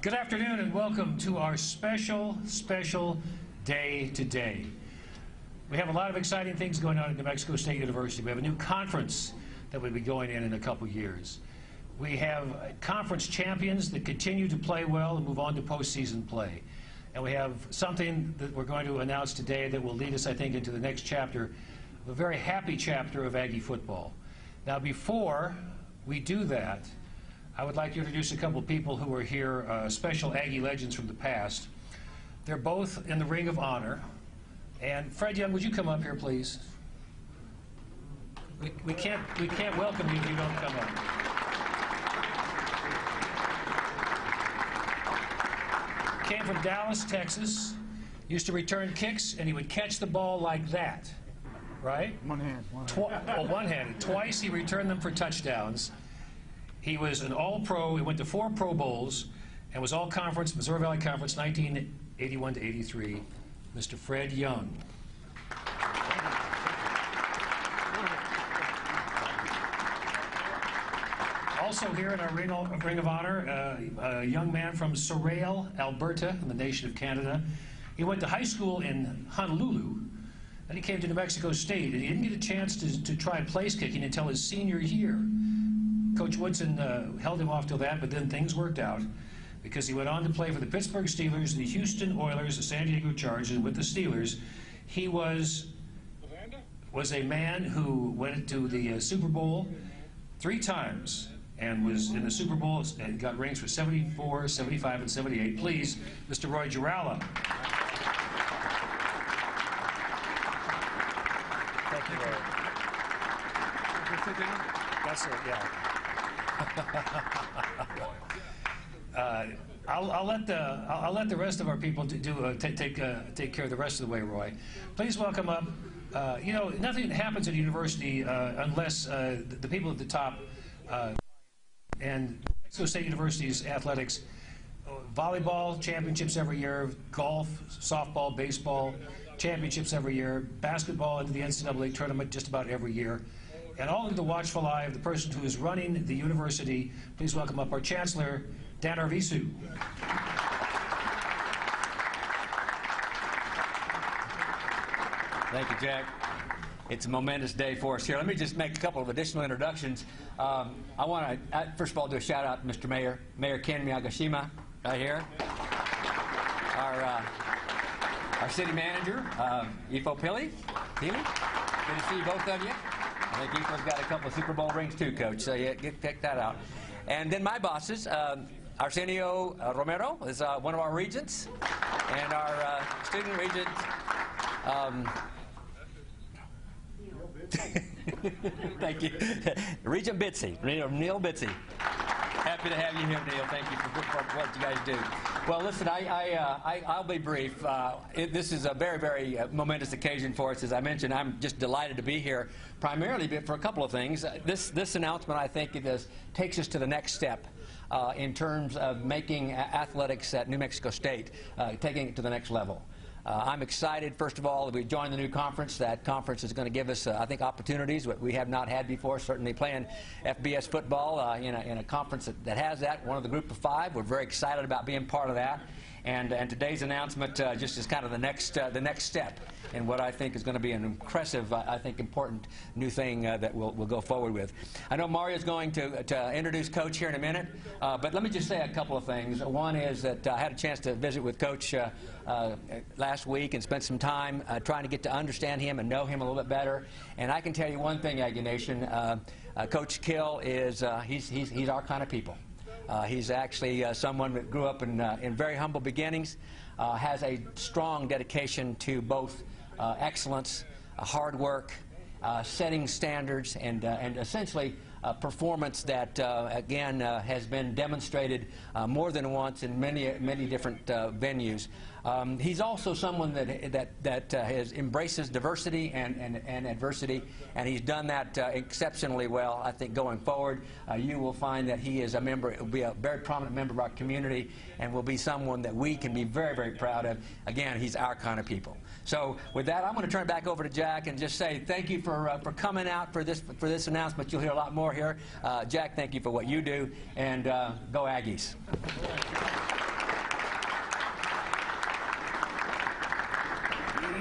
Good afternoon and welcome to our special day today. We have a lot of exciting things going on at New Mexico State University. We have a new conference that will be going in a couple years. We have conference champions that continue to play well and move on to postseason play. And we have something that we're going to announce today that will lead us, I think, into the next chapter, a very happy chapter of Aggie football. Now, before we do that, I would like to introduce a couple of people who are here, special Aggie legends from the past. They're both in the Ring of Honor. And Fred Young, would you come up here, please? We can't welcome you if you don't come up. Came from Dallas, Texas. Used to return kicks, and he would catch the ball like that, right? One hand. One-handed. Twice he returned them for touchdowns. He was an All-Pro. He went to 4 Pro Bowls and was All-Conference, Missouri Valley Conference, 1981 to 83. Mr. Fred Young. Also here in our Ring of Honor, a young man from Sorel, Alberta, in the nation of Canada. He went to high school in Honolulu, and he came to New Mexico State, and he didn't get a chance to try place kicking until his senior year. Coach Woodson held him off till that, but then things worked out because he went on to play for the Pittsburgh Steelers, the Houston Oilers, the San Diego Chargers, and with the Steelers. He was a man who went to the Super Bowl 3 times and was in the Super Bowl and got rings for 74, 75, and 78. Please, Mr. Roy Giralla. Thank you, Roy. Sit down? That's it, yeah. I'll let the rest of our people take care of the rest of the way, Roy. Please welcome up. You know, nothing happens at a university unless the people at the top and New Mexico State University's athletics, volleyball championships every year, golf, softball, baseball championships every year, basketball into the NCAA tournament just about every year. And all under the watchful eye of the person who is running the university. Please welcome up our Chancellor, Dan Arvizu. Thank you, Jack. It's a momentous day for us here. Let me just make a couple of additional introductions. I want to, first of all, do a shout out to Mr. Mayor, Mayor Ken Miyagashima, right here. Our city manager, Ifo Pili. Good to see both of you. I think Ifo's got a couple of Super Bowl rings too, Coach, so yeah, pick that out. And then my bosses, Arsenio Romero is one of our regents, and our student regent, thank you, Regent Bitsy, Neil Bitsy. Happy to have you here, Neil. Thank you for what you guys do. Well, listen, I'll be brief. This is a very momentous occasion for us. As I mentioned, I'm just delighted to be here, primarily for a couple of things. This announcement, I think, takes us to the next step in terms of making athletics at New Mexico State, taking it to the next level. I'm excited, first of all, that we joined the new conference. That conference is going to give us, I think, opportunities that we have not had before, certainly playing FBS football in a conference that has that, one of the group of 5. We're very excited about being part of that. And today's announcement just is kind of the next step in what I think is going to be an impressive, I think, important new thing that we'll go forward with. I know Mario's going to introduce Coach here in a minute, but let me just say a couple of things. One is that I had a chance to visit with Coach last week and spent some time trying to get to understand him and know him a little bit better. And I can tell you one thing, Aggie Nation, Coach Kill is he's our kind of people. He's actually someone that grew up in very humble beginnings, has a strong dedication to both excellence, hard work, setting standards, and essentially performance that, again, has been demonstrated more than once in many different venues. He's also someone that embraces diversity and adversity, and he's done that exceptionally well. I think going forward, you will find that he is a member, will be a very prominent member of our community, and will be someone that we can be very proud of. Again, he's our kind of people. So with that, I'm going to turn it back over to Jack and just say thank you for coming out for this announcement. You'll hear a lot more here. Jack, thank you for what you do, and go Aggies.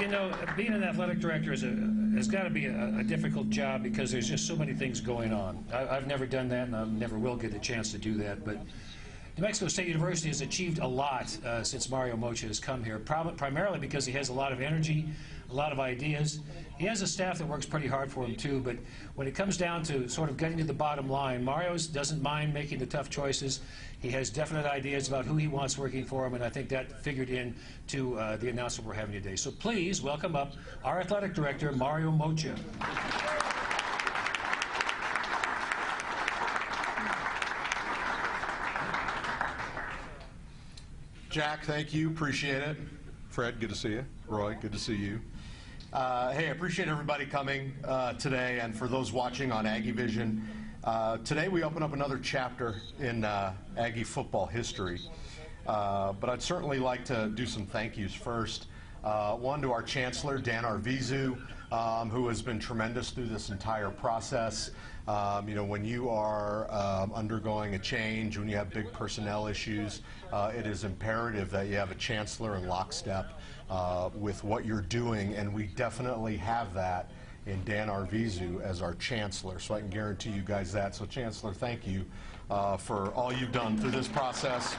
you know, being an athletic director has got to be a difficult job because there's just so many things going on. I've never done that, and I never will get the chance to do that. But New Mexico State University has achieved a lot since Mario Moccia has come here, primarily because he has a lot of energy, a lot of ideas. He has a staff that works pretty hard for him, too, but when it comes down to sort of getting to the bottom line, Mario doesn't mind making the tough choices. He has definite ideas about who he wants working for him, and I think that figured into the announcement we're having today. So please welcome up our athletic director, Mario Moccia. Jack, thank you. Appreciate it. Fred, good to see you. Roy, good to see you. Hey, I appreciate everybody coming today, and for those watching on Aggie Vision. Today we open up another chapter in Aggie football history, but I'd certainly like to do some thank yous first. One to our Chancellor, Dan Arvizu, who has been tremendous through this entire process. You know, when you are undergoing a change, when you have big personnel issues, it is imperative that you have a chancellor in lockstep with what you're doing, and we definitely have that in Dan Arvizu as our chancellor, so I can guarantee you guys that. So, Chancellor, thank you for all you've done through this process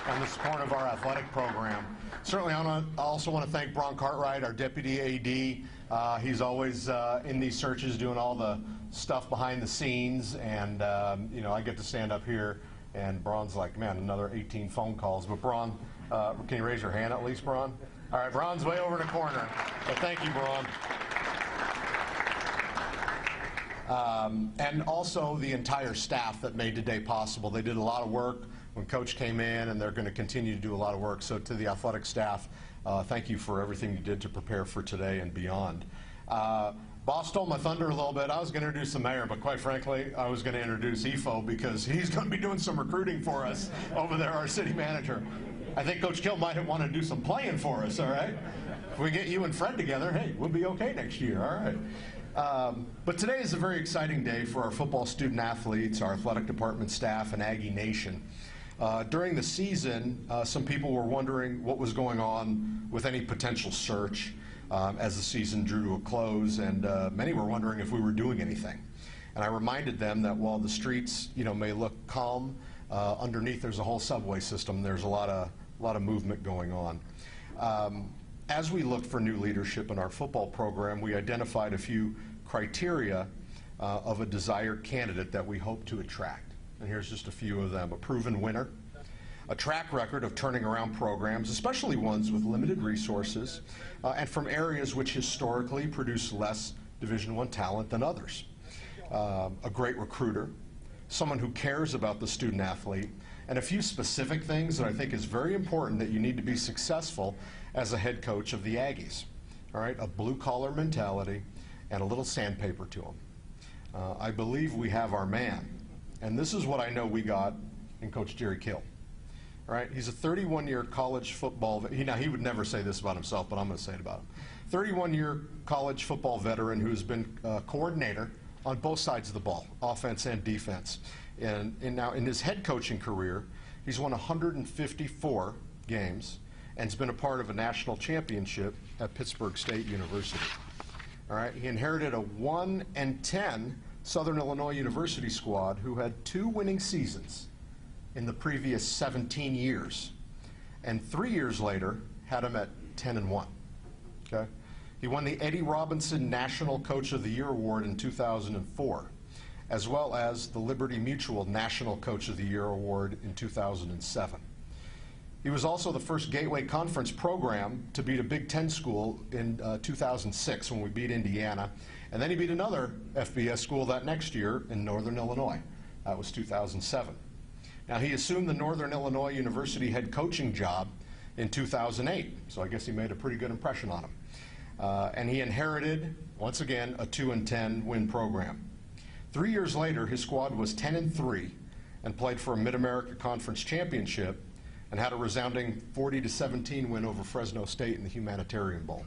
and the support of our athletic program. Certainly, I also want to thank Bron Cartwright, our Deputy AD. He's always in these searches doing all the stuff behind the scenes, and you know, I get to stand up here, and Bron's like, man, another 18 phone calls. But Bron, can you raise your hand at least, Bron? All right, Bron's way over in the corner. But thank you, Bron. And also the entire staff that made today possible. They did a lot of work when Coach came in, and they're going to continue to do a lot of work. So to the athletic staff, thank you for everything you did to prepare for today and beyond. Boss stole my thunder a little bit. I was going to introduce the mayor, but quite frankly, I was going to introduce EFO because he's going to be doing some recruiting for us over there, our city manager. I think Coach Kill might want to do some playing for us, all right? If we get you and Fred together, hey, we'll be okay next year, all right? But today is a very exciting day for our football student athletes, our athletic department staff, and Aggie Nation. During the season, some people were wondering what was going on with any potential search as the season drew to a close, and many were wondering if we were doing anything. And I reminded them that while the streets, you know, may look calm, underneath there's a whole subway system. There's a lot of movement going on. As we looked for new leadership in our football program, we identified a few criteria of a desired candidate that we hope to attract. And here's just a few of them. A proven winner, a track record of turning around programs, especially ones with limited resources, and from areas which historically produce less Division I talent than others. A great recruiter, someone who cares about the student athlete, and a few specific things that I think is very important that you need to be successful as a head coach of the Aggies. All right, a blue-collar mentality and a little sandpaper to them. I believe we have our man. And this is what I know we got in Coach Jerry Kill. All right, he's a 31-year college football, now he would never say this about himself, but I'm going to say it about him. 31-year college football veteran who's been coordinator on both sides of the ball, offense and defense. And now in his head coaching career, he's won 154 games and has been a part of a national championship at Pittsburgh State University. All right, he inherited a 1-10 Southern Illinois University squad who had 2 winning seasons in the previous 17 years, and 3 years later had him at 10-1. Okay, he won the Eddie Robinson National Coach of the Year Award in 2004, as well as the Liberty Mutual National Coach of the Year Award in 2007. He was also the first Gateway Conference program to beat a Big Ten school in 2006 when we beat Indiana. And then he beat another FBS school that next year in Northern Illinois. That was 2007. Now, he assumed the Northern Illinois University head coaching job in 2008, so I guess he made a pretty good impression on him. And he inherited, once again, a 2-10 win program. 3 years later, his squad was 10-3 and played for a Mid-America Conference championship and had a resounding 40-17 win over Fresno State in the Humanitarian Bowl.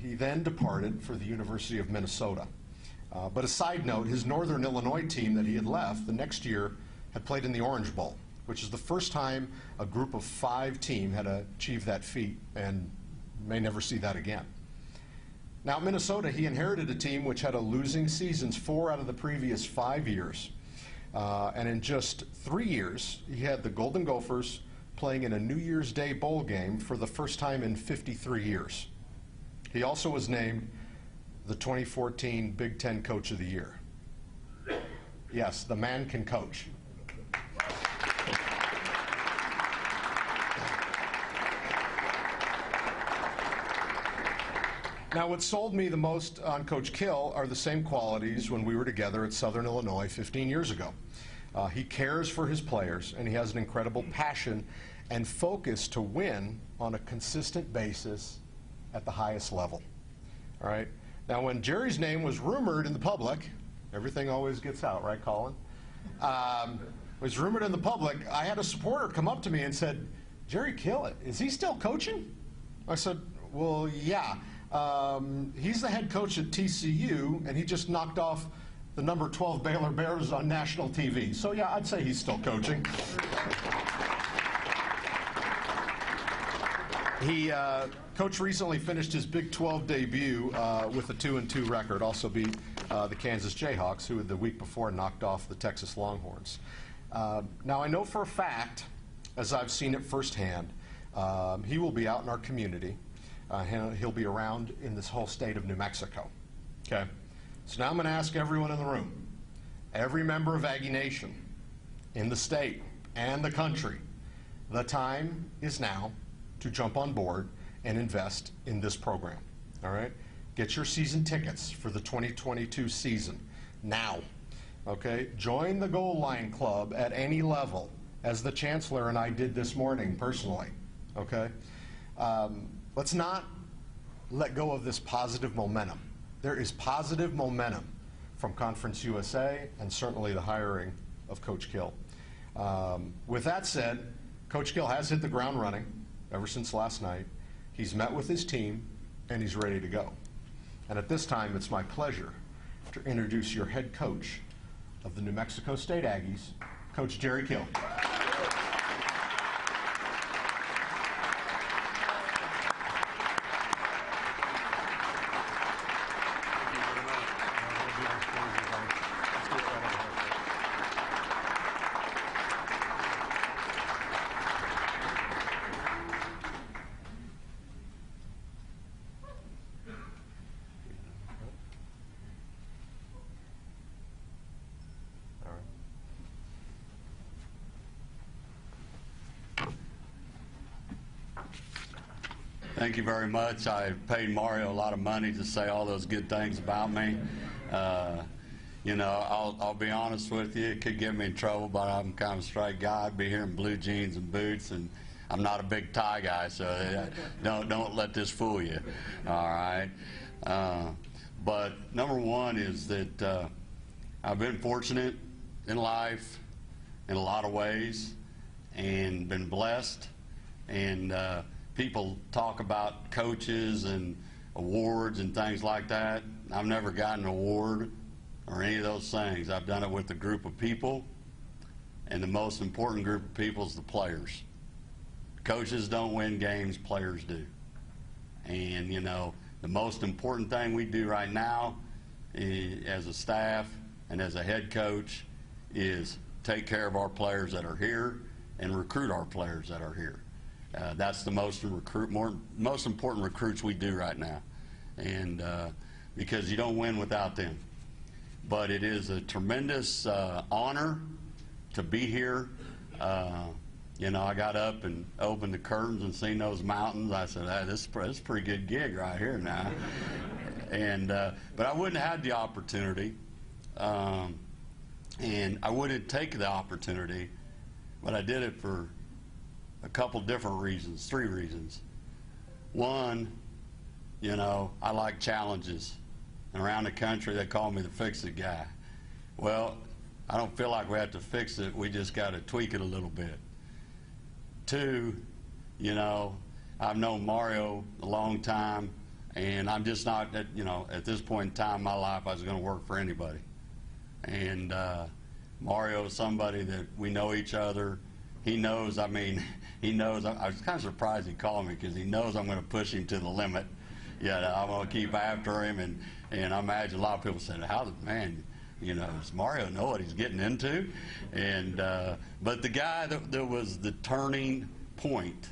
He then departed for the University of Minnesota. But a side note, his Northern Illinois team that he had left the next year had played in the Orange Bowl, which is the first time a group of 5 team had achieved that feat, and may never see that again. Now, at Minnesota, he inherited a team which had a losing seasons 4 out of the previous 5 years. And in just 3 years, he had the Golden Gophers playing in a New Year's Day bowl game for the first time in 53 years. He also was named the 2014 Big Ten Coach of the Year. Yes, the man can coach. Now, what sold me the most on Coach Kill are the same qualities when we were together at Southern Illinois 15 years ago. He cares for his players, and he has an incredible passion and focus to win on a consistent basis at the highest level. All right? Now, when Jerry's name was rumored in the public, everything always gets out, right, Colin? Was rumored in the public, I had a supporter come up to me and said, "Jerry Kill, is he still coaching?" I said, "Well, yeah. He's the head coach at TCU, and he just knocked off the number 12 Baylor Bears on national TV. So, yeah, I'd say he's still coaching." Coach recently finished his Big 12 debut with a 2-2 record, also beat the Kansas Jayhawks, who had the week before knocked off the Texas Longhorns. Now, I know for a fact, as I've seen it firsthand, he will be out in our community. He'll be around in this whole state of New Mexico. Okay? So now I'm going to ask everyone in the room, every member of Aggie Nation in the state and the country, the time is now to jump on board and invest in this program. All right? Get your season tickets for the 2022 season now. Okay? Join the Goal Line Club at any level, as the Chancellor and I did this morning personally. Okay? Let's not let go of this positive momentum. There is positive momentum from Conference USA and certainly the hiring of Coach Kill. With that said, Coach Kill has hit the ground running ever since last night. He's met with his team and he's ready to go. And at this time, it's my pleasure to introduce your head coach of the New Mexico State Aggies, Coach Jerry Kill. Thank you very much. I paid Mario a lot of money to say all those good things about me. You know, I'll be honest with you, it could get me in trouble, but I'm kind of a straight guy. I'd be here in blue jeans and boots, and I'm not a big tie guy, so don't let this fool you. All right. But number one is that I've been fortunate in life in a lot of ways, and been blessed. And people talk about coaches and awards and things like that. I've never gotten an award or any of those things. I've done it with a group of people, and the most important group of people is the players. Coaches don't win games, players do. And, you know, the most important thing we do right now as a staff and as a head coach is take care of our players that are here and recruit our players that are here. That's the most important recruits we do right now, and because you don't win without them. But it is a tremendous honor to be here. You know, I got up and opened the curtains and seen those mountains. I said, hey, this is a pretty good gig right here now. And but I wouldn't have had the opportunity, and I wouldn't take the opportunity, but I did it for a couple different reasons, 3 reasons. One, you know, I like challenges. And around the country, they call me the fix-it guy. Well, I don't feel like we have to fix it. We just got to tweak it a little bit. 2, you know, I've known Mario a long time, and I'm just not, you know, at this point in time in my life, I was going to work for anybody. And Mario is somebody that we know each other. he knows, I mean, he knows. I was kind of surprised he called me because he knows I'm going to push him to the limit. Yeah, I'm going to keep after him, and I imagine a lot of people said, "How the man, you know, does Mario know what he's getting into?" And but the guy that was the turning point,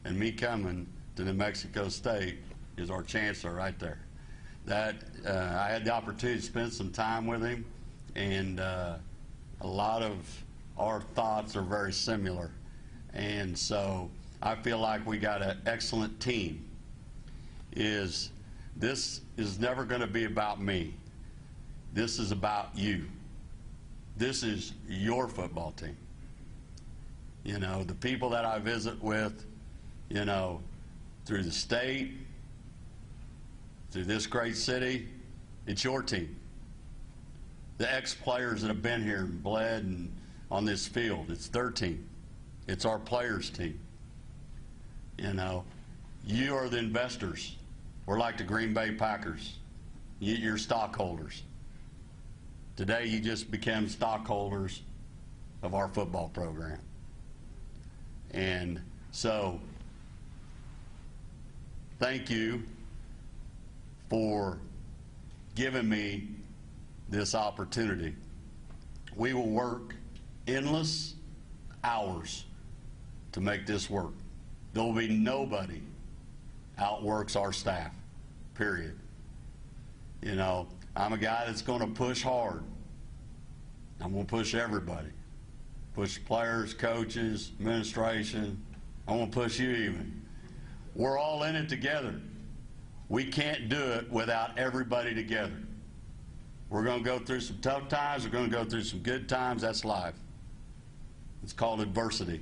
and me coming to New Mexico State is our chancellor right there. That I had the opportunity to spend some time with him, and a lot of our thoughts are very similar, and so I feel like we got an excellent team. This is never going to be about me. This is about you. This is your football team. You know, the people that I visit with, you know, through the state, through this great city, it's your team. The ex-players that have been here and bled and on this field, it's their team. It's our players' team. You know, you are the investors. We're like the Green Bay Packers. You're stockholders. Today, you just became stockholders of our football program. And so, thank you for giving me this opportunity. We will work endless hours to make this work. There will be nobody outworks our staff, period. You know, I'm a guy that's going to push hard. I'm going to push everybody. Push players, coaches, administration. I'm going to push you even. We're all in it together. We can't do it without everybody together. We're going to go through some tough times. We're going to go through some good times. That's life. It's called adversity.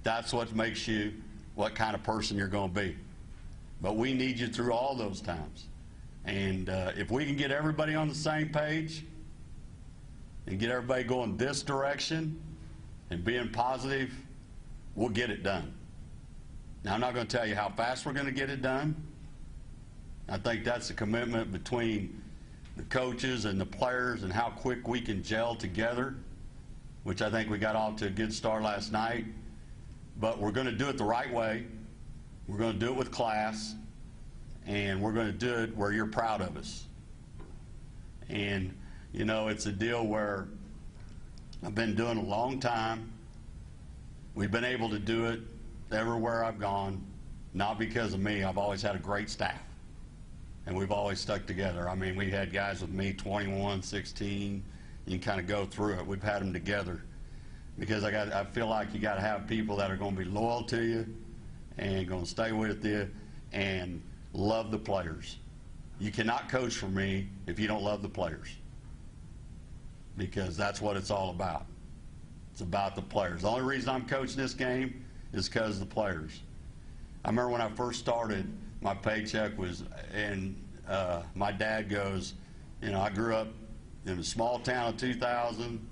That's what makes you what kind of person you're going to be. But we need you through all those times. And if we can get everybody on the same page and get everybody going this direction and being positive, we'll get it done. Now, I'm not going to tell you how fast we're going to get it done. I think that's a commitment between the coaches and the players and how quick we can gel together, which I think we got off to a good start last night. But we're going to do it the right way. We're going to do it with class, and we're going to do it where you're proud of us. And, you know, it's a deal where I've been doing a long time. We've been able to do it everywhere I've gone, not because of me. I've always had a great staff, and we've always stuck together. I mean, we had guys with me 21, 16. You can kind of go through it. We've had them together because I feel like you got to have people that are going to be loyal to you and going to stay with you and love the players. You cannot coach for me if you don't love the players, because that's what it's all about. It's about the players. The only reason I'm coaching this game is because of the players. I remember when I first started, my paycheck was, and my dad goes, you know, I grew up in a small town of 2,000,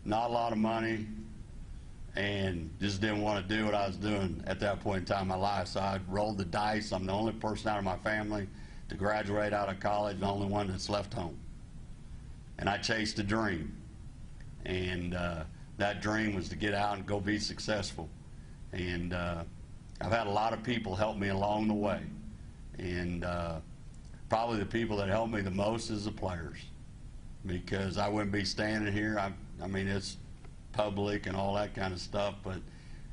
not a lot of money, and just didn't want to do what I was doing at that point in time in my life. So I rolled the dice. I'm the only person out of my family to graduate out of college, the only one that's left home. And I chased a dream. And that dream was to get out and go be successful. And I've had a lot of people help me along the way. And probably the people that helped me the most is the players, because I wouldn't be standing here. I mean, it's public and all that kind of stuff, but,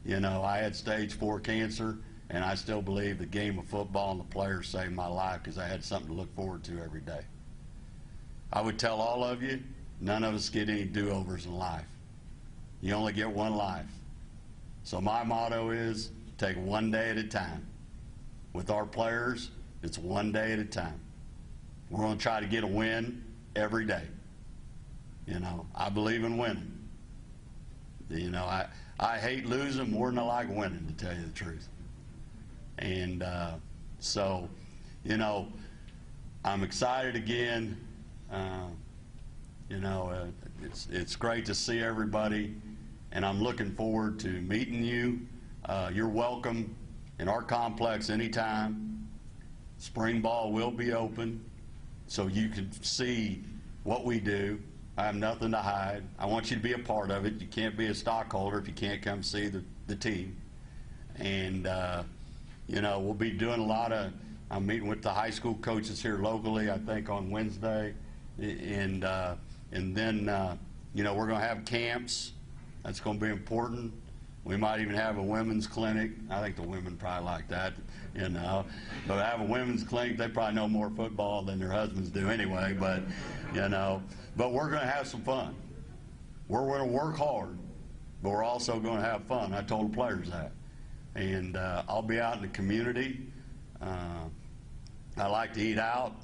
you know, I had stage 4 cancer, and I still believe the game of football and the players saved my life because I had something to look forward to every day. I would tell all of you, none of us get any do-overs in life. You only get one life. So my motto is take one day at a time. With our players, it's one day at a time. We're going to try to get a win every day. You know, I believe in winning. You know, I hate losing more than I like winning, to tell you the truth. And so, you know, I'm excited again. You know, it's great to see everybody, and I'm looking forward to meeting you. You're welcome in our complex anytime. Spring ball will be open, so you can see what we do I have nothing to hide. I want you to be a part of it. You can't be a stockholder if you can't come see the team. And, you know, we'll be doing a lot of, I'm meeting with the high school coaches here locally, I think on Wednesday. And then, you know, we're going to have camps. That's going to be important. We might even have a women's clinic. I think the women probably like that, you know. But have a women's clinic, they probably know more football than their husbands do anyway, but, you know. But we're going to have some fun. We're going to work hard, but we're also going to have fun. I told the players that. And I'll be out in the community. I like to eat out,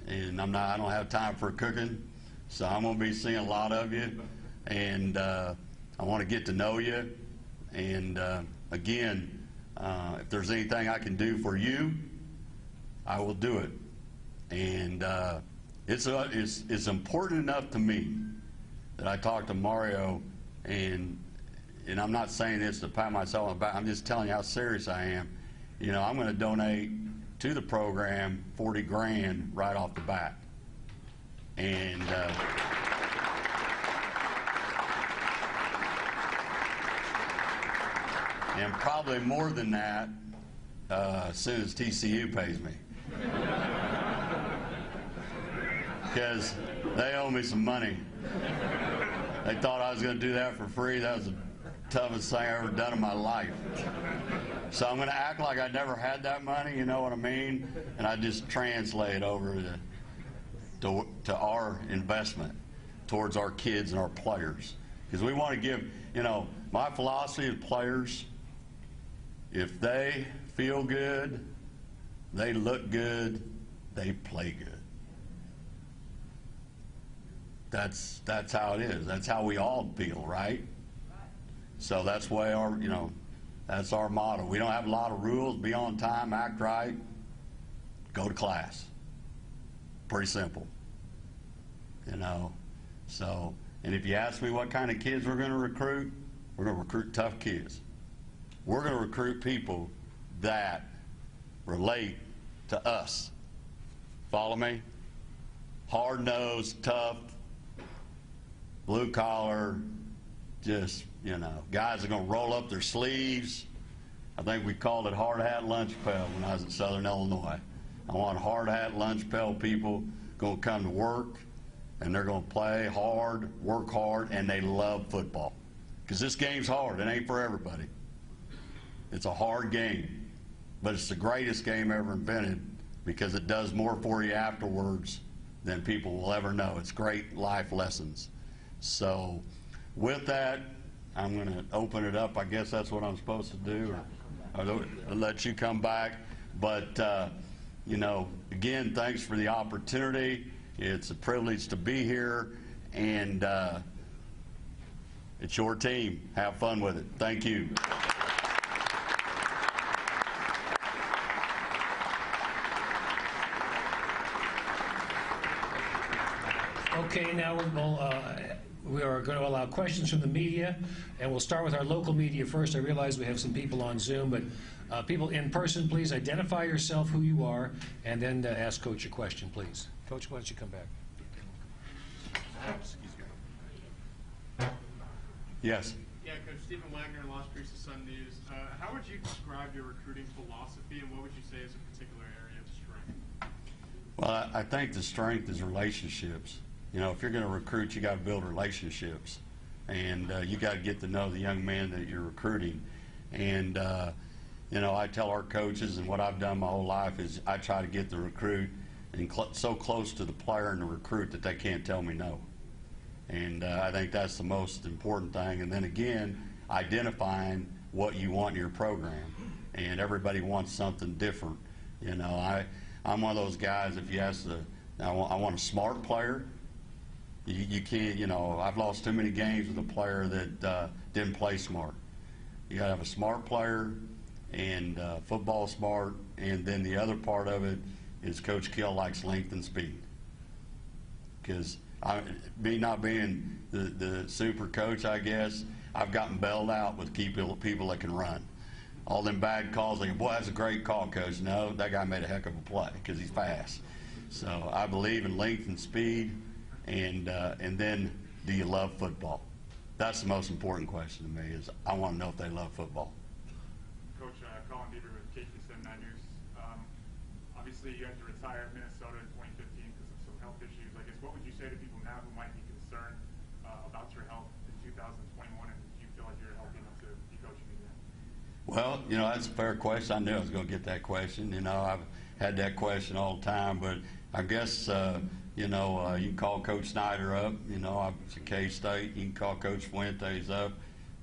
and I don't have time for cooking, so I'm going to be seeing a lot of you. And I want to get to know you, and again, if there's anything I can do for you, I will do it. And it's important enough to me that I talked to Mario, and I'm not saying this to pat myself on the back, I'm just telling you how serious I am. You know, I'm going to donate to the program 40 grand right off the bat. And and probably more than that as soon as TCU pays me. Because they owe me some money. They thought I was going to do that for free. That was the toughest thing I've ever done in my life. So I'm going to act like I never had that money, you know what I mean? And I just translate over to our investment towards our kids and our players. Because we want to give, you know, my philosophy of players, if they feel good, they look good, they play good. That's how it is. That's how we all feel, right? So that's why our, you know, that's our motto. We don't have a lot of rules. Be on time, act right, go to class. Pretty simple, you know. So, and if you ask me what kind of kids we're going to recruit tough kids. We're going to recruit people that relate to us. Follow me? Hard-nosed, tough, blue-collar, just, you know, guys are going to roll up their sleeves. I think we called it hard hat lunch pail when I was in Southern Illinois. I want hard hat lunch pail people going to come to work, and they're going to play hard, work hard, and they love football. Because this game's hard. It ain't for everybody. It's a hard game, but it's the greatest game ever invented because it does more for you afterwards than people will ever know. It's great life lessons. So with that, I'm going to open it up. I guess that's what I'm supposed to do, or let you come back. But, you know, again, thanks for the opportunity. It's a privilege to be here, and it's your team. Have fun with it. Thank you. Okay, now we are going to allow questions from the media, and we'll start with our local media first. I realize we have some people on Zoom, but people in person, please identify yourself, who you are, and then ask Coach a question, please. Coach, why don't you come back? Yes. Yeah, Coach Stephen Wagner, Las Cruces Sun News. How would you describe your recruiting philosophy, and what would you say is a particular area of strength? Well, I think the strength is relationships. You know, if you're going to recruit, you got to build relationships, and you got to get to know the young man that you're recruiting. And you know, I tell our coaches, and what I've done my whole life is I try to get the recruit and so close to the player and the recruit that they can't tell me no. And I think that's the most important thing. And then again, identifying what you want in your program. And everybody wants something different. You know, I'm one of those guys, if you ask I want a smart player. You can't, you know, I've lost too many games with a player that didn't play smart. You got to have a smart player and football smart, and then the other part of it is Coach Kill likes length and speed. Because me not being the super coach, I guess, I've gotten bailed out with people that can run. All them bad calls, like, boy, that's a great call, Coach. No, that guy made a heck of a play because he's fast. So I believe in length and speed. and then do you love football? That's the most important question to me. Is I want to know if they love football. Coach, Colin Bieber with KQ7 News. Obviously, you had to retire at Minnesota in 2015 because of some health issues. I guess, what would you say to people now who might be concerned about your health in 2021, and do you feel like you're healthy enough to be coaching again? Well, you know, that's a fair question. I knew I was going to get that question. You know, I've had that question all the time, but I guess, you know, you can call Coach Snyder up. You know, I was at K-State. You can call Coach Fuentes up.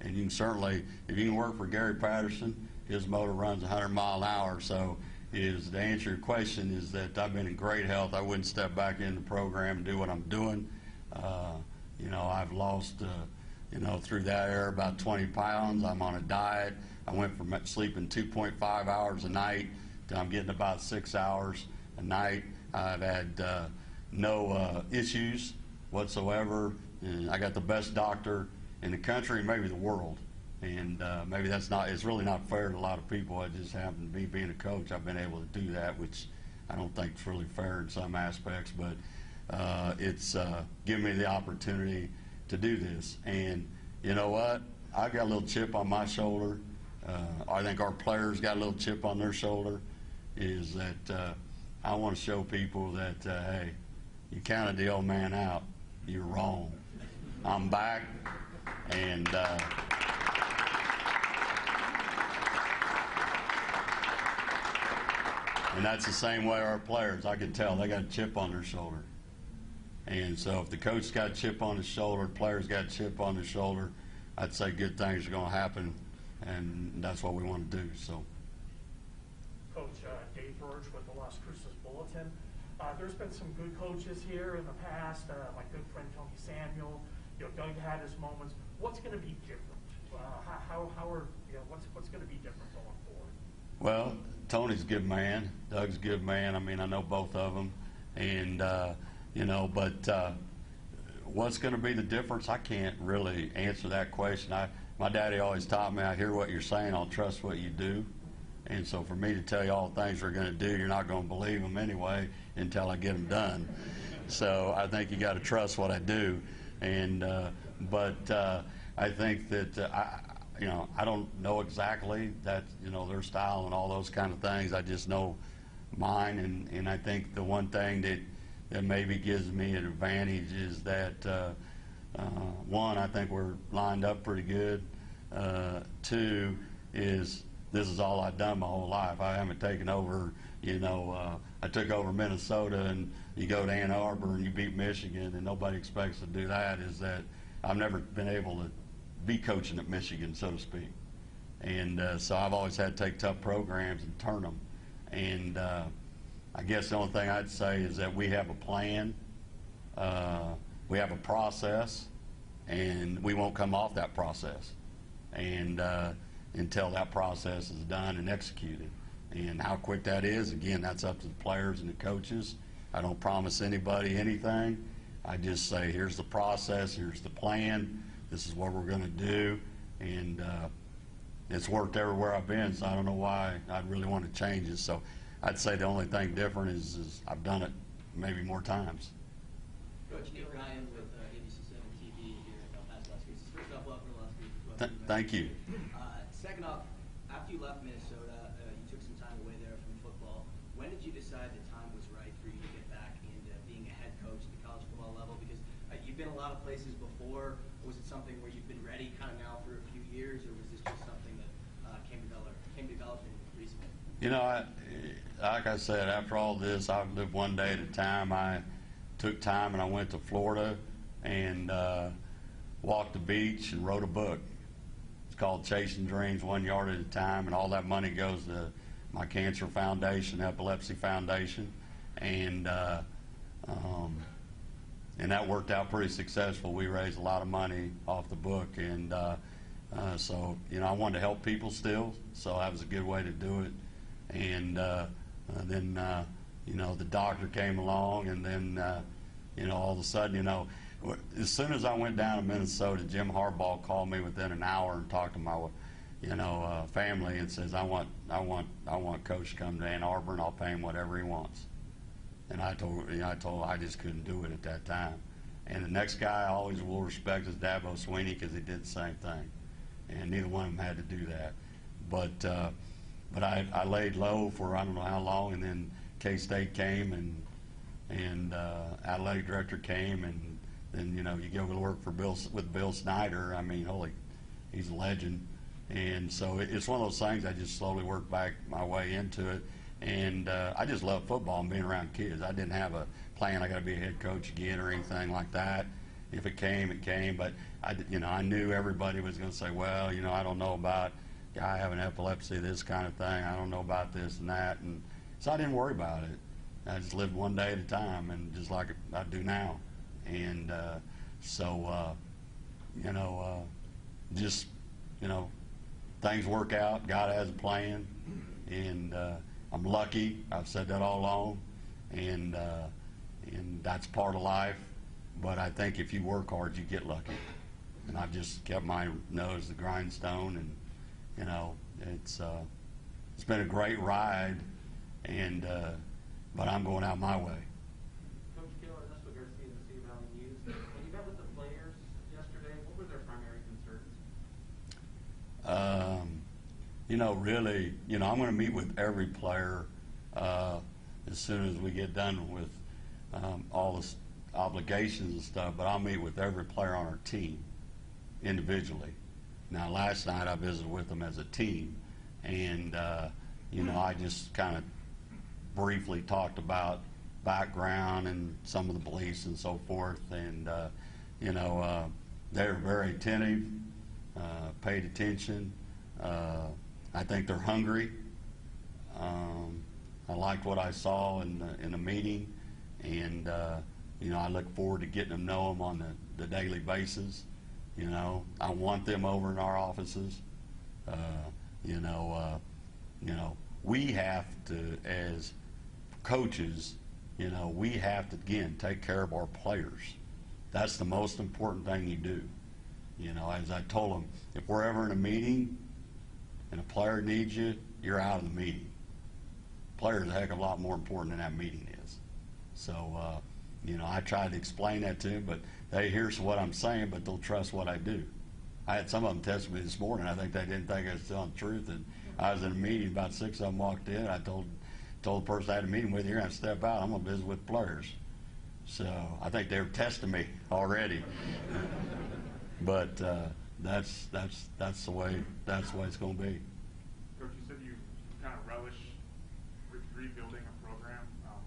And you can certainly, if you can work for Gary Patterson, his motor runs 100 mile an hour. So to answer your question is that I've been in great health. I wouldn't step back in the program and do what I'm doing. You know, I've lost, you know, through that era about 20 pounds. I'm on a diet. I went from sleeping 2.5 hours a night to I'm getting about 6 hours a night. I've had no issues whatsoever. And I got the best doctor in the country, maybe the world. And maybe that's not, it's really not fair to a lot of people. I just happen to be being a coach. I've been able to do that, which I don't think is really fair in some aspects, but it's given me the opportunity to do this. And you know what? I got a little chip on my shoulder. I think our players got a little chip on their shoulder, is that I want to show people that, hey, you counted the old man out. You're wrong. I'm back, and that's the same way our players. I can tell they got a chip on their shoulder. And so if the coach got a chip on his shoulder, the players got a chip on their shoulder, I'd say good things are going to happen, and that's what we want to do. So, Coach Dave Burge with the Las Cruces Bulletin. There's been some good coaches here in the past. My good friend Tony Samuel. You know, Doug had his moments. What's going to be different? What's going to be different going forward? Well, Tony's a good man. Doug's a good man. I mean, I know both of them, and you know, but what's going to be the difference? I can't really answer that question. My daddy always taught me, I hear what you're saying, I'll trust what you do. And so for me to tell you all the things we're going to do, you're not going to believe them anyway until I get them done. So I think you got to trust what I do. And but I think that you know, I don't know exactly that, you know, their style and all those kind of things. I just know mine, and I think the one thing that maybe gives me an advantage is that one, I think we're lined up pretty good. Two is this is all I've done my whole life. I haven't taken over, you know, I took over Minnesota, and you go to Ann Arbor and you beat Michigan, and nobody expects to do that. Is that I've never been able to be coaching at Michigan, so to speak. And so I've always had to take tough programs and turn them. And I guess the only thing I'd say is that we have a plan, we have a process, and we won't come off that process and until that process is done and executed. And how quick that is, again, that's up to the players and the coaches. I don't promise anybody anything. I just say, here's the process, here's the plan, this is what we're going to do. And it's worked everywhere I've been, so I don't know why I'd really want to change it. So I'd say the only thing different is I've done it maybe more times. Coach Nick Ryan with ABC7 TV here in El Paso, Las Cruces. First off, welcome to Las Cruces. Thank you. Second off, after you left Minnesota, you took some time away there from football. When did you decide the time was right for you to get back into being a head coach at the college football level? Because you've been a lot of places before. Was it something where you've been ready kind of now for a few years, or was this just something that came developing recently? You know, like I said, after all this, I've lived one day at a time. I took time and I went to Florida and walked the beach and wrote a book. It's called Chasing Dreams 1 Yard at a Time, and all that money goes to my cancer foundation, epilepsy foundation, and that worked out pretty successful. We raised a lot of money off the book, and so, you know, I wanted to help people still, so that was a good way to do it. And then, you know, the doctor came along, and then, you know, all of a sudden, you know, as soon as I went down to Minnesota, Jim Harbaugh called me within an hour and talked to my, you know, family, and says, I want Coach to come to Ann Arbor, and I'll pay him whatever he wants. And I told I just couldn't do it at that time. And the next guy I always will respect is Dabo Sweeney because he did the same thing. And neither one of them had to do that. But I laid low for I don't know how long, and then K-State came, and athletic director came, and then you go to work for with Bill Snyder. I mean, he's a legend. And so it's one of those things I just slowly worked back my way into it. And I just love football and being around kids. I didn't have a plan I got to be a head coach again or anything like that. If it came, it came. But I knew everybody was going to say, well, I don't know about guy having epilepsy, this kind of thing. I don't know about this and that. And so I didn't worry about it. I just lived one day at a time, and just like I do now. And things work out. God has a plan, and I'm lucky. I've said that all along, and that's part of life. But I think if you work hard, you get lucky. And I've just kept my nose to the grindstone, and it's been a great ride, and but I'm going out my way. Coach Keller, that's what you're seeing in the Cedar Valley News. When you met with the players yesterday, what were their primary concerns? Really, I'm going to meet with every player as soon as we get done with all the obligations and stuff, but I'll meet with every player on our team individually. Now, last night I visited with them as a team, and I just kind of briefly talked about background and some of the beliefs and so forth, and they were very attentive, paid attention. I think they're hungry. I liked what I saw in the meeting, and I look forward to getting to know them on the daily basis. I want them over in our offices. We have to, as coaches, we have to, again, take care of our players. That's the most important thing you do. As I told them, if we're ever in a meeting and a player needs you, you're out of the meeting. Player's a heck of a lot more important than that meeting is. So, I tried to explain that to them, but they hear what I'm saying, but they'll trust what I do. I had some of them test me this morning. I think they didn't think I was telling the truth. And I was in a meeting, about 6 of them walked in. I told the person I had a meeting with, you're going to step out. I'm going to visit with players. So I think they were testing me already. But that's the way it's going to be. Coach, you said you kind of relish rebuilding a program.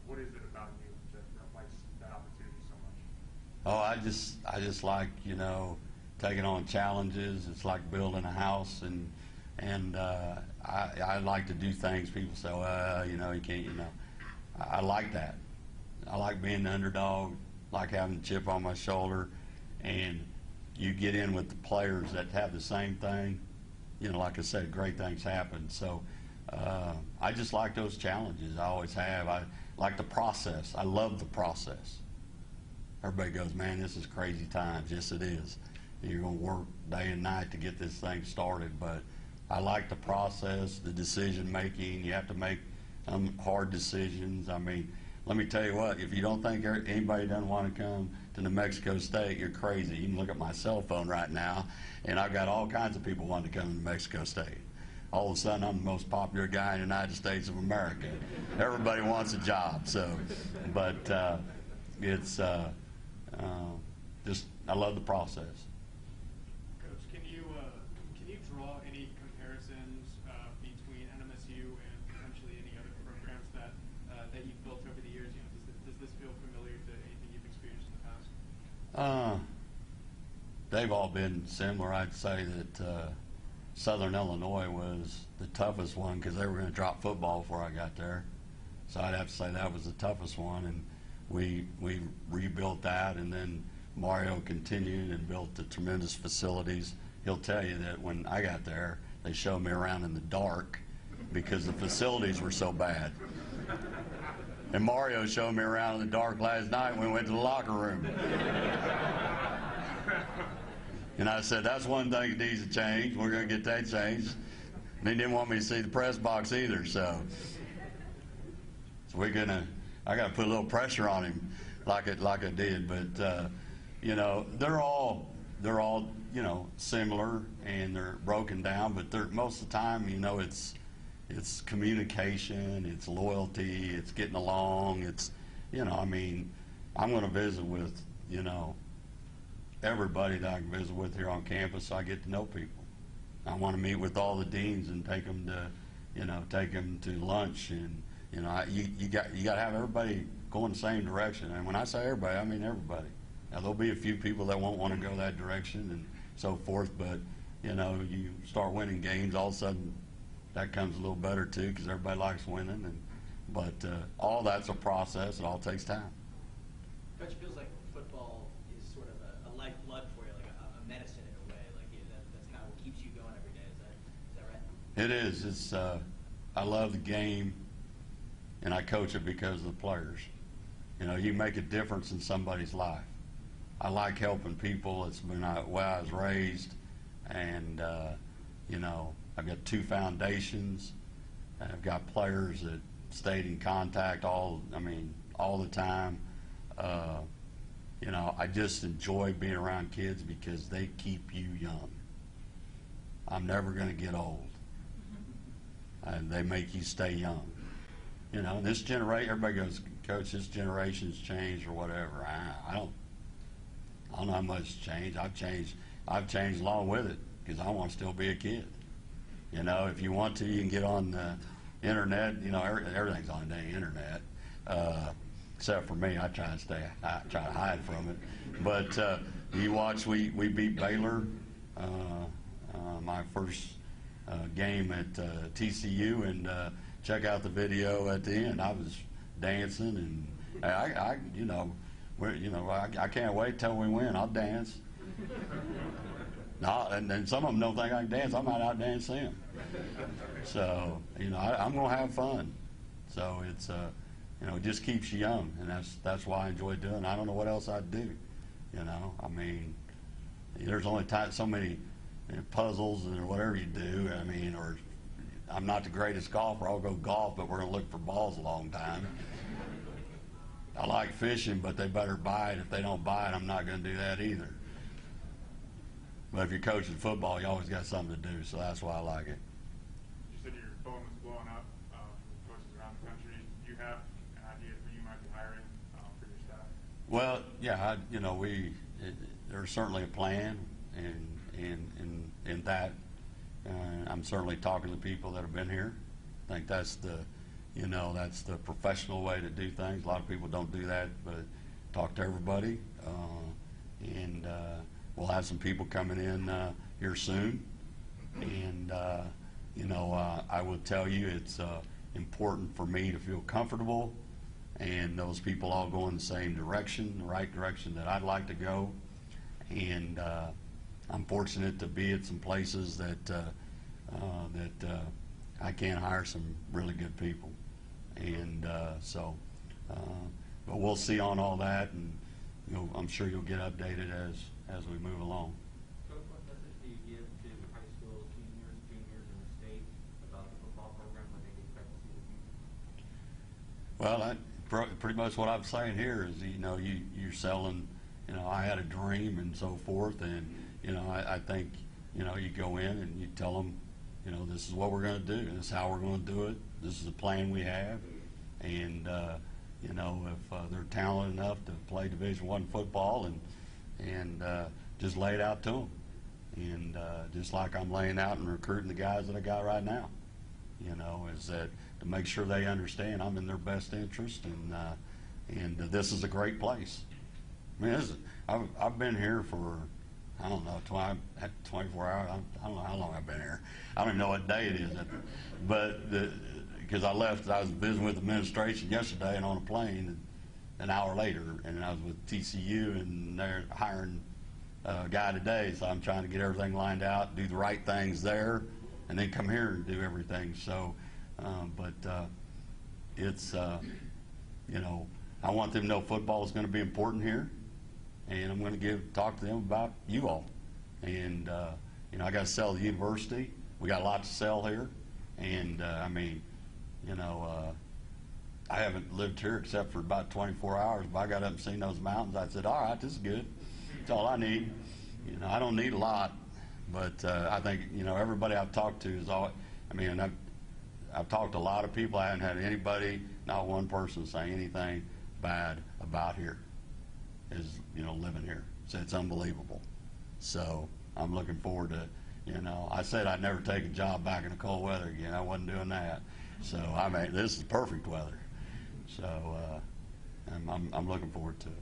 What is it about you that likes that opportunity so much? Oh, I just like taking on challenges. It's like building a house, and I like to do things. People say, well, you can't. I like that. I like being the underdog. Like having a chip on my shoulder, and you get in with the players that have the same thing. Like I said, great things happen. So I just like those challenges. I always have. I like the process. I love the process. Everybody goes, man, this is crazy times. Yes, it is. You're going to work day and night to get this thing started, but I like the process, the decision making. You have to make hard decisions. I mean, let me tell you what, if you don't think anybody doesn't want to come to New Mexico State, you're crazy. You can look at my cell phone right now, and I've got all kinds of people wanting to come to New Mexico State. All of a sudden, I'm the most popular guy in the United States of America. Everybody wants a job, but it's just, I love the process. Coach, can you draw any comparisons between NMSU and potentially any other programs that you've built over the years? Does this feel familiar to anything you've experienced in the past? They've all been similar. I'd say that Southern Illinois was the toughest one because they were going to drop football before I got there. So I'd have to say that was the toughest one, and we rebuilt that, and then Mario continued and built the tremendous facilities. He'll tell you that when I got there, they showed me around in the dark because the facilities were so bad. And Mario showed me around in the dark last night when we went to the locker room. And I said, that's one thing that needs to change. We're going to get that changed. And they didn't want me to see the press box either, so I got to put a little pressure on him like I did. But you know, they're all, you know, similar and they're broken down, but they're, most of the time, you know, it's communication, it's loyalty, it's getting along, it's, you know, I mean, I'm going to visit with, you know, everybody that I can visit with here on campus, so I get to know people. I want to meet with all the deans and take them to, you know, take them to lunch, and you know, you got to have everybody going the same direction. And when I say everybody, I mean everybody. Now there'll be a few people that won't want to go that direction and so forth, but you know, you start winning games, all of a sudden that comes a little better too, because everybody likes winning. And but all that's a process. It all takes time. Coach, it feels like football is sort of a lifeblood for you, like a medicine in a way. Like that's kind of what keeps you going every day. Is that right? It is. It's. I love the game, and I coach it because of the players. You know, you make a difference in somebody's life. I like helping people. It's been where I was raised, and you know, I've got 2 foundations. And I've got players that stayed in contact all the time. You know, I just enjoy being around kids because they keep you young. I'm never going to get old. And they make you stay young. You know, this generation, everybody goes, Coach, this generation's changed or whatever. I don't know how much changed. I've changed along with it because I want to still be a kid. You know, if you want to, you can get on the internet. You know, everything's on the internet. Except for me, I try to hide from it. But you watch, we beat Baylor, my first game at TCU, and check out the video at the end. I was dancing, and I can't wait till we win. I'll dance. No, and some of them don't think I can dance. I might outdance them. So you know, I'm gonna have fun. So it's you know, it just keeps you young, and that's why I enjoy doing it. I don't know what else I'd do. You know, I mean, there's only so many puzzles or whatever you do. I mean, or I'm not the greatest golfer. I'll go golf, but we're going to look for balls a long time. I like fishing, but they better buy it. If they don't buy it, I'm not going to do that either. But if you're coaching football, you always got something to do, so that's why I like it. You said your phone was blowing up from coaches around the country. Do you have an idea of who you might be hiring for your staff? Well, yeah, you know, there's certainly a plan, and in that, I'm certainly talking to people that have been here. I think that's that's the professional way to do things. A lot of people don't do that, but talk to everybody, and we'll have some people coming in here soon. And you know, I will tell you, it's important for me to feel comfortable, and those people all go in the same direction, the right direction that I'd like to go. And I'm fortunate to be at some places that I can hire some really good people, and but we'll see on all that, and I'm sure you'll get updated as we move along. Coach, what message do you give to high school seniors, juniors in the state about the football program when they expect to see the future? Well, pretty much what I'm saying here is, you know, you're selling. You know, I had a dream and so forth, and you know, I think, you know, you go in and you tell them, you know, this is what we're going to do, and this is how we're going to do it. This is the plan we have, and you know, if they're talented enough to play Division I football, and just lay it out to them, and just like I'm laying out and recruiting the guys that I got right now, you know, is that to make sure they understand I'm in their best interest, and this is a great place. I mean, I've been here for, I don't know, 24 hours. I don't know how long I've been here. I don't even know what day it is. But because I left, I was visiting with administration yesterday and on a plane an hour later, and I was with TCU, and they're hiring a guy today. So I'm trying to get everything lined out, do the right things there, and then come here and do everything. So, it's, you know, I want them to know football is going to be important here. And I'm going to talk to them about you all. And, you know, I got to sell the university. We got a lot to sell here. And, I mean, you know, I haven't lived here except for about 24 hours, but I got up and seen those mountains. I said, all right, this is good. That's all I need. You know, I don't need a lot, but I think, you know, everybody I've talked to is all. I mean, I've talked to a lot of people. I haven't had anybody, not one person, say anything bad about here. Is, you know, living here. So it's unbelievable. So I'm looking forward to, you know, I said I'd never take a job back in the cold weather again. I wasn't doing that. So I mean, this is perfect weather. So I'm looking forward to it.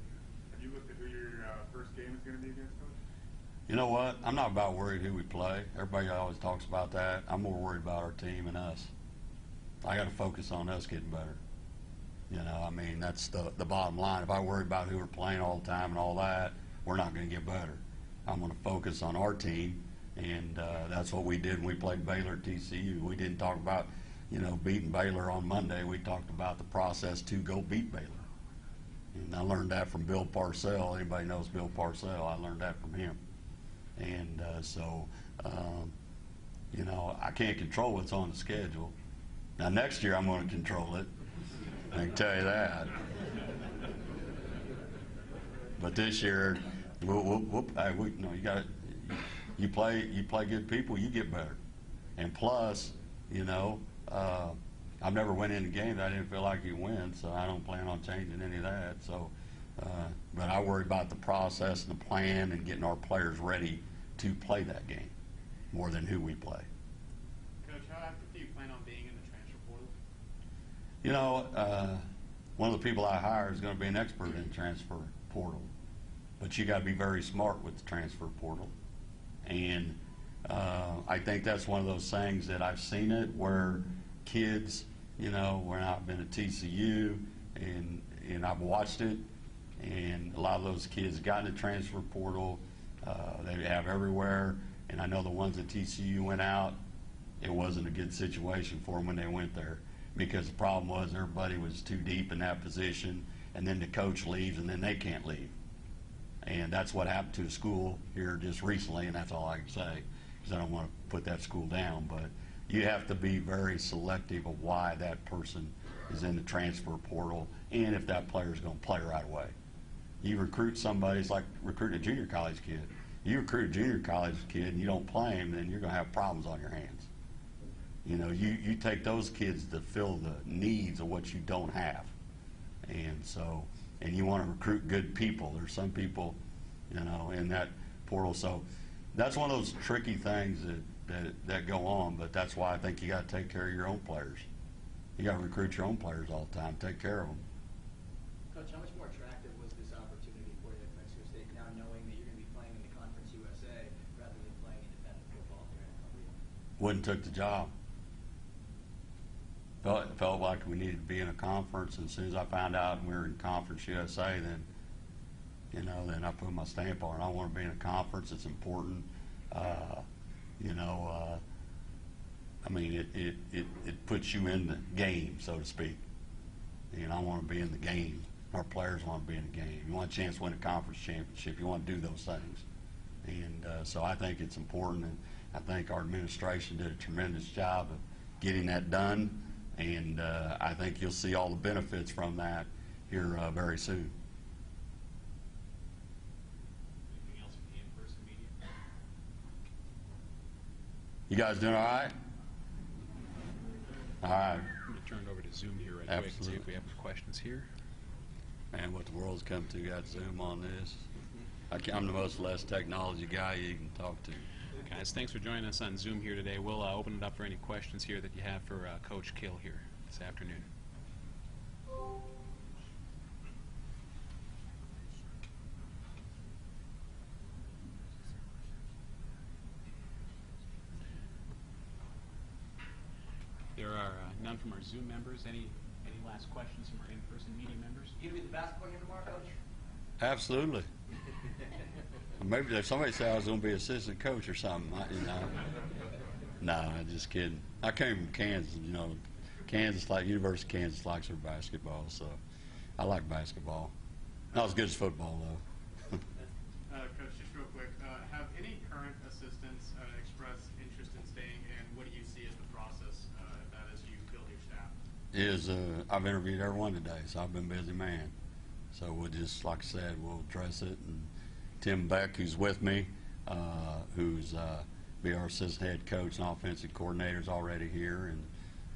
Have you looked at who your first game is going to be against, Coach? You know what? I'm not about worried who we play. Everybody always talks about that. I'm more worried about our team and us. I got to focus on us getting better. You know, I mean, that's the bottom line. If I worry about who we're playing all the time and all that, we're not going to get better. I'm going to focus on our team, and that's what we did when we played Baylor at TCU. We didn't talk about, you know, beating Baylor on Monday. We talked about the process to go beat Baylor. And I learned that from Bill Parcells. Anybody knows Bill Parcells? I learned that from him. And you know, I can't control what's on the schedule. Now, next year I'm going to control it. I can tell you that. But this year, you got you play good people, you get better. And plus, you know, I've never went in a game that I didn't feel like you win, so I don't plan on changing any of that. So, but I worry about the process and the plan and getting our players ready to play that game more than who we play. Coach, how active do you plan on being in the transfer portal? You know, one of the people I hire is going to be an expert in transfer portal, but you got to be very smart with the transfer portal. And I think that's one of those things that I've seen it where kids, you know, when I've been at TCU and I've watched it, and a lot of those kids got in the transfer portal. They have everywhere, and I know the ones at TCU went out. It wasn't a good situation for them when they went there, because the problem was everybody was too deep in that position, and then the coach leaves, and then they can't leave. And that's what happened to the school here just recently, and that's all I can say, because I don't want to put that school down. But you have to be very selective of why that person is in the transfer portal, and if that player is going to play right away. You recruit somebody, it's like recruiting a junior college kid. You recruit a junior college kid and you don't play him, then you're going to have problems on your hands. You know, you take those kids to fill the needs of what you don't have. And so, and you want to recruit good people. There's some people, you know, in that portal. So that's one of those tricky things that go on, but that's why I think you got to take care of your own players. You got to recruit your own players all the time, take care of them. Coach, how much more attractive was this opportunity for you at Mexico State, now knowing that you're going to be playing in the Conference USA rather than playing independent football here in a couple years? Wouldn't took the job. Felt like we needed to be in a conference, and as soon as I found out we were in Conference USA, then, you know, then I put my stamp on it. I want to be in a conference. It's important. You know, I mean, it puts you in the game, so to speak. And I want to be in the game. Our players want to be in the game. You want a chance to win a conference championship. You want to do those things. And so I think it's important, and I think our administration did a tremendous job of getting that done. And I think you'll see all the benefits from that here very soon. Anything else from the in-person media? You guys doing all right? All right. I'm going to turn it over to Zoom here right quick and see if we have any questions here. Man, what the world's come to, got Zoom on this. I'm the most or less technology guy you can talk to. Guys, thanks for joining us on Zoom here today. We'll open it up for any questions here that you have for Coach Kill here this afternoon. There are none from our Zoom members. Any last questions from our in-person meeting members? You going to be at the basketball game tomorrow, Coach? Absolutely. Maybe if somebody said I was going to be assistant coach or something, you know. No, I'm just kidding. I came from Kansas, you know. University of Kansas likes their basketball, so I like basketball. Not as good as football, though. Coach, just real quick, have any current assistants expressed interest in staying, and what do you see as the process that as you build your staff? I've interviewed everyone today, so I've been a busy man. So we'll just, like I said, we'll address it and Tim Beck, who's with me, who's be our assistant head coach and offensive coordinator, is already here,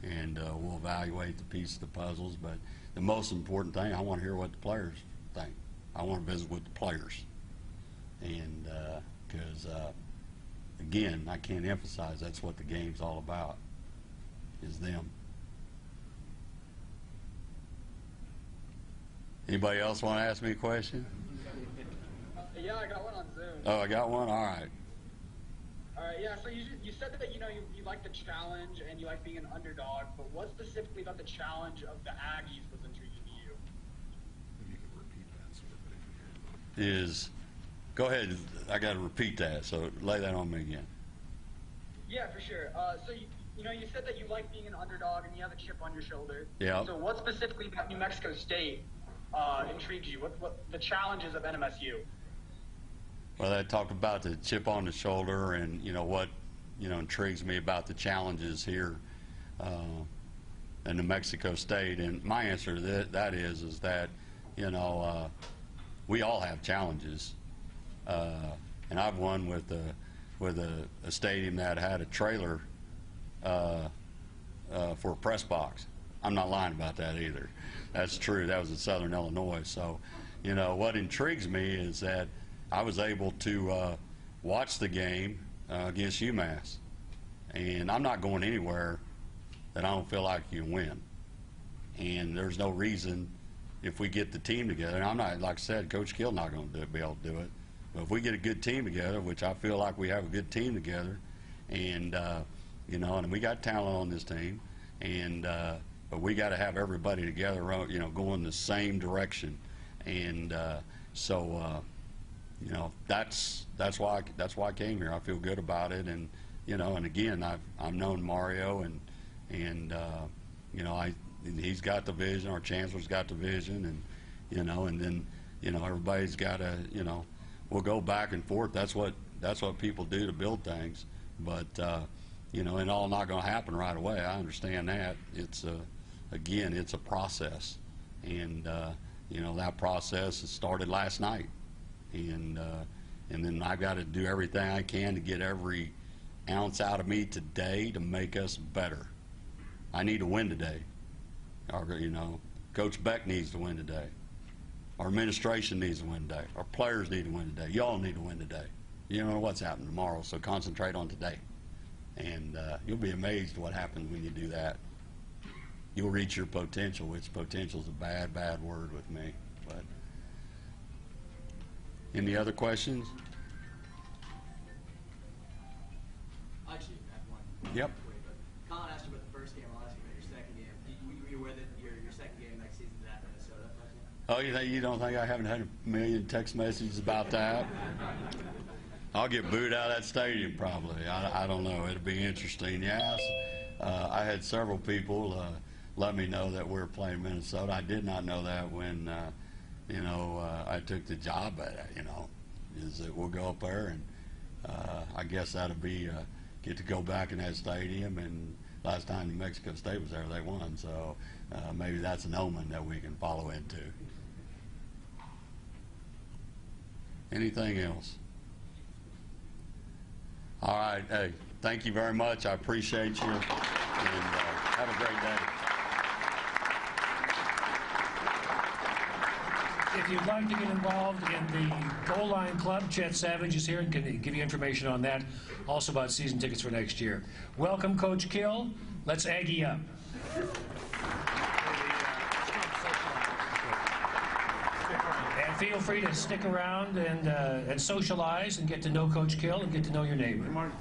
and we'll evaluate the piece of the puzzles. But the most important thing, I want to hear what the players think. I want to visit with the players, and because again, I can't emphasize that's what the game's all about, is them. Anybody else want to ask me a question? Yeah, I got one on Zoom. Oh, I got one? All right. All right, yeah, so you said that, you like the challenge and you like being an underdog, but what specifically about the challenge of the Aggies was intriguing to you? You can repeat that so everybody can hear. Go ahead. I got to repeat that, so lay that on me again. Yeah, for sure. So, you said that you like being an underdog and you have a chip on your shoulder. Yeah. So what specifically about New Mexico State intrigues you? What the challenges of NMSU? Well, I talked about the chip on the shoulder, and what intrigues me about the challenges here in New Mexico State. And my answer to that is that we all have challenges, and I've won with a stadium that had a trailer for a press box. I'm not lying about that either. That's true. That was in Southern Illinois. So, what intrigues me is that I was able to watch the game against UMass, and I'm not going anywhere that I don't feel like you can win. And there's no reason, if we get the team together, and I'm not, like I said, Coach Kill's not going to be able to do it, but if we get a good team together, which I feel like we have a good team together, and and we got talent on this team, and but we got to have everybody together, going the same direction, and that's why I came here. I feel good about it, and and again, I've known Mario, and he's got the vision. Our chancellor's got the vision, and and then everybody's got to we'll go back and forth. That's what people do to build things, but and all not going to happen right away. I understand that. It's again, it's a process, and that process started last night. And then I've got to do everything I can to get every ounce out of me today to make us better. I need to win today. Coach Beck needs to win today. Our administration needs to win today. Our players need to win today. Y'all need to win today. You don't know what's happening tomorrow, so concentrate on today. And you'll be amazed what happens when you do that. You'll reach your potential, which potential is a bad, bad word with me. But any other questions? Actually, I have one. Yep. Colin asked you about the first game. I'll ask you about your second game. Were you aware that your second game next season is at Minnesota? Oh, you don't think I haven't had a million text messages about that? I'll get booed out of that stadium probably. I don't know. It'll be interesting. Yes, I had several people let me know that we're playing Minnesota. I did not know that when I took the job. But is that we'll go up there, and I guess that'll be get to go back in that stadium. And last time New Mexico State was there, they won. So maybe that's an omen that we can follow into. Anything else? All right. Hey, thank you very much. I appreciate you, and have a great day. If you'd like to get involved in the Goal Line Club, Chet Savage is here and can give you information on that, also about season tickets for next year. Welcome, Coach Kill. Let's Aggie up. And feel free to stick around and socialize and get to know Coach Kill and get to know your neighbor.